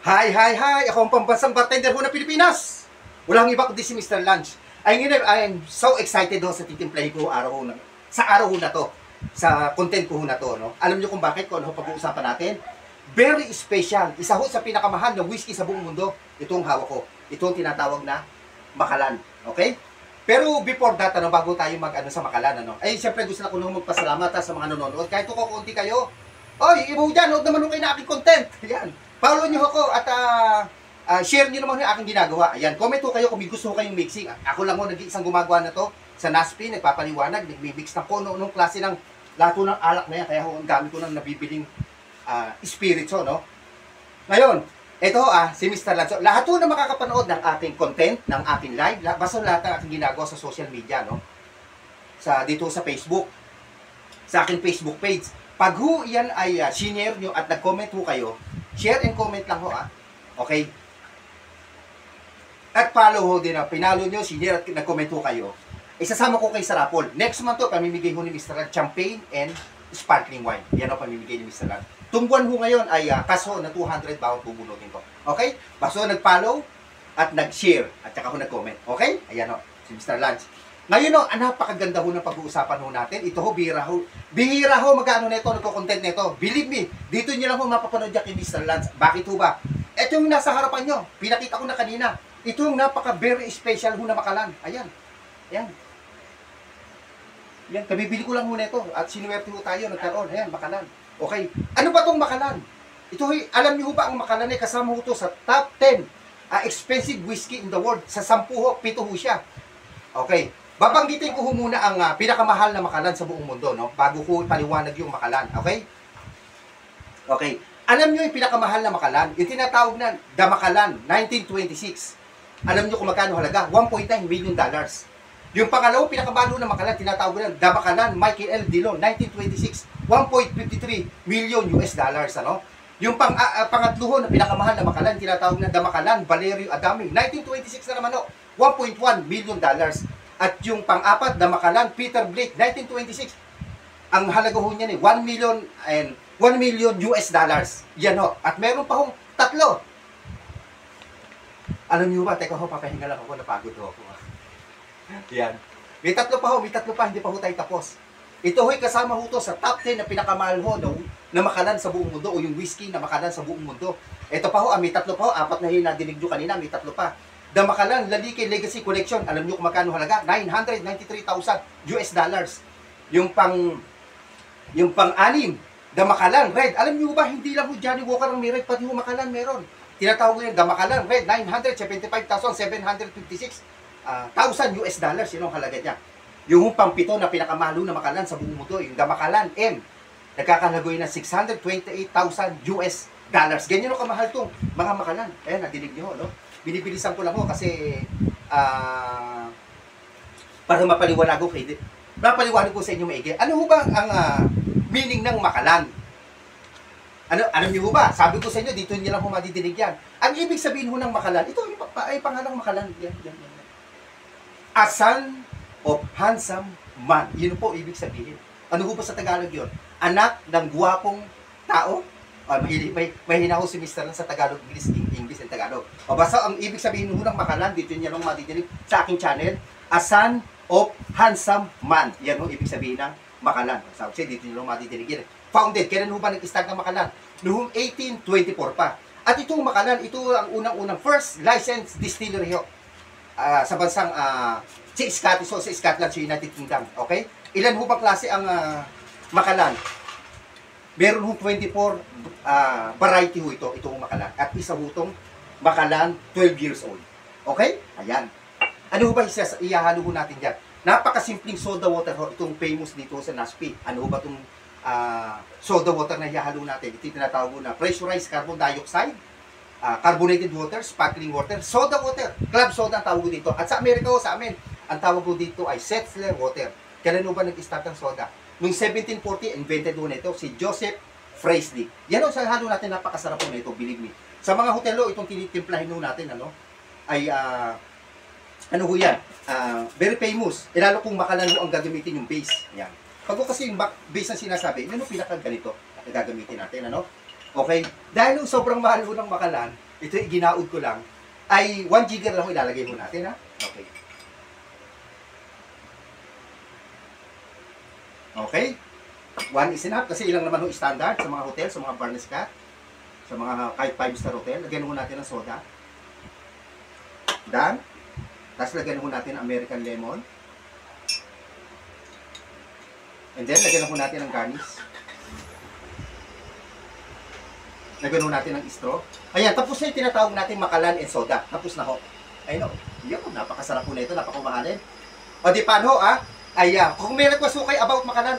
Hi, hi, hi! Ako ang pambansang bartender ho ng Pilipinas! Walang iba kundi si Mr. Lunch. I am so excited ho sa titimplahin ko sa araw ho na to. Sa content ko ho na to. No? Alam niyo kung bakit ko ano pag-uusapan natin? Very special. Isa ho sa pinakamahal na whiskey sa buong mundo. Itong hawak ko. Ito ang tinatawag na Macallan. Okay? Pero before that, bago tayo sa Macallan, siyempre gusto na ko nung magpasalamat sa mga nanonood. Kahit kung kukunti kayo, oy, ibo dyan, huwag naman kayo na aking content. Yan. Follow nyo ako at share nyo naman yung aking ginagawa. Ayan, comment ko kayo kung may gusto ko kayong mixing. Ako lang ho, nag-iisang gumagawa na to sa NASP, nagpapaliwanag, nagmi-mix ng kung anong klase ng lato ng alak na yan. Kaya ho, ang gamit ko ng nabibiling spirits, no? Ngayon, ito si Mr. Lanzo. Lahat ho na makakapanood ng ating content, ng ating live, basta lahat ng aking ginagawa sa social media, no? Dito sa Facebook, sa aking Facebook page. Pag ho yan ay share nyo at nag-comment ho kayo, share and comment lang ho okay? At follow ho din pinalo nyo, share at nag-comment ho kayo. Isasama ko kayo sa raffle. Next month ho, pamimigay ho ni Mr. Rad champagne and sparkling wine. Yan ho pamimigay ni Mr. Rad. Tungguan ho ngayon ay kaso na 200 bawat bubunutin ko. Okay? Basta nag-follow at nag-share at saka ho nag-comment. Okay? Ayan ho, si Mr. Lance. Ngayon ho, napakaganda ho ng pag-uusapan ho natin. Ito ho, bihira ho magkano nito, nagko-content nito. Believe me, dito nyo lang ho mapapanood yan kay Mr. Lance. Bakit ho ba? Ito yung nasa harapan nyo. Pinakita ko na kanina. Ito yung very special ho na Macallan. Ayan. Ayan. Yan, kabibili ko lang ho nito. At sinuwerte ho tayo, nagkaroon. Ayan, Macallan. Okay. Ano ba tong Macallan? Ito ho, alam niyo ho ba ang Macallan ay kasama ho to sa top 10 expensive whiskey in the world. Sa 10 ho, 7 ho siya. Okay. Babanggitin ko muna ang pinakamahal na Macallan sa buong mundo, no? Bago ko paliwanag yung Macallan, okay? Okay. Alam niyo yung pinakamahal na Macallan, yung tinatawag na The Macallan 1926. Alam niyo kung magkano halaga? $1.9 million. Yung pangalawang pinakamahal na Macallan, tinatawag na The Macallan Michael L. Dillon 1926, $1.53 million ano? Yung pangatlo na pinakamahal na Macallan, tinatawag na The Macallan Valerio Adame 1926 na naman, $1.1 million. At yung pang-apat na Macallan Peter Blake 1926, ang halaga ho niya 1 million and $1 million. Yan ho. At meron pa hong tatlo. Alam niyo ba, teka ho, papahinga lang ako, napagod ho ako. Yan. May tatlo pa, hindi pa ho tayo tapos. Ito ho'y kasama ho to sa top 10 na pinakamahal ho na Macallan sa buong mundo o yung whiskey na Macallan sa buong mundo. Ito pa ho, may tatlo pa ho, apat na yun na dinig nyo kanina, may tatlo pa. The Macallan Lalike Legacy Collection, alam niyo kung magkano halaga? $993,000. Yung pang-anim, The Macallan Red. Alam niyo ba, hindi lang ho Johnny Walker ang may red, pati ho Macallan meron. Tinatawag ko yung The Macallan Red, $975,756,000. Yun ang halaga niya. Yung pang-pito na pinakamahalo na Macallan sa buong mundo, yung The Macallan M, nagkakalagoy na $628,000. Ganyan o kamahal itong mga Macallan. Ayan, nadinig niyo, no? Binibilisan ko lang ho kasi para mapaliwanag ko sa inyo maigi. Ano ho ba ang meaning ng Macallan? Alam niyo ho ba? Sabi ko sa inyo, dito niyo lang ho madidinig yan. Ang ibig sabihin ho ng Macallan, ito ay pangalang Macallan. Yan. A son of handsome man. Yun po ibig sabihin. Ano ho ba sa Tagalog yun? Anak ng guwapong tao. Mahina ho si Mr. sa Tagalog, English and Tagalog. O basta ang ibig sabihin ho ng Macallan, dito niya lang madidinig sa aking channel, a son of handsome man. Yan ho ibig sabihin ng Macallan. So, dito niyo lang madidinig yan. Founded, kailan ho ba nag-start ng Macallan? Noong 1824 pa. At itong Macallan, ito ang unang-unang first licensed distillery ho sa bansang sa Scotland, sa United Kingdom. Okay? Ilan ho ba klase ang Macallan? Meron hong 24 variety ho itong Macallan. At isa ho itong Macallan 12 years old. Okay? Ayan. Ano ho ba ihahalo ho natin dyan? Napakasimpleng soda water ho. Itong famous dito sa NASP. Ano ho ba itong soda water na ihahalo natin? Ito yung tinatawag na pressurized carbon dioxide, carbonated water, sparkling water, soda water. Club soda ang tawag dito. At sa Amerika ho, sa amin, ang tawag ho dito ay Settler water. Kailan ho ba nag-start ng soda? Noong 1740, invented ho na ito si Joseph Freislich. Yan ho, sa halo natin, napakasarap ho na ito, believe me. Sa mga hotelo, itong tinitimplahin ho natin, ay, ano ho yan, very famous. Lalo kung Macallan ho ang gagamitin yung base. Yan. Pag kasi yung base ang sinasabi, yun ho pinakaganito na gagamitin natin, Okay? Dahil sobrang mahal ho ng Macallan, ito ginaud ko lang, ay 1 jigger lang ilalagay mo natin, ha? Okay. Okay? 1 is enough kasi ilang naman yung standard sa mga hotel, sa mga Barnes Cat, sa mga kahit 5-star hotel. Lagyan mo natin ng soda. Done. Tapos lagyan mo natin ng American lemon. And then, lagyan mo natin ng garnish. Lagyan mo natin ng straw. Ayan, tapos na yung tinatawag natin makalan and soda. Tapos na ho. Ayun o. Yun, napakasarap po na ito, napakamahalin. O di paano ha? Ay, kung may request ko kayo about makalan,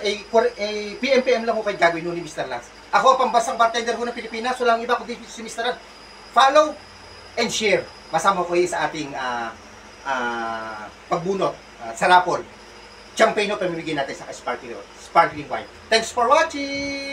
PM lang ko kayo gagawin nun ni Mr. Lance. Ako, pambasang bartender ko ng Pilipinas, walang iba kundi si Mr. Lance. Follow and share. Masama ko sa ating pagbunot sa rapol. Champagne o pamimigay natin sa sparkling wine. Thanks for watching!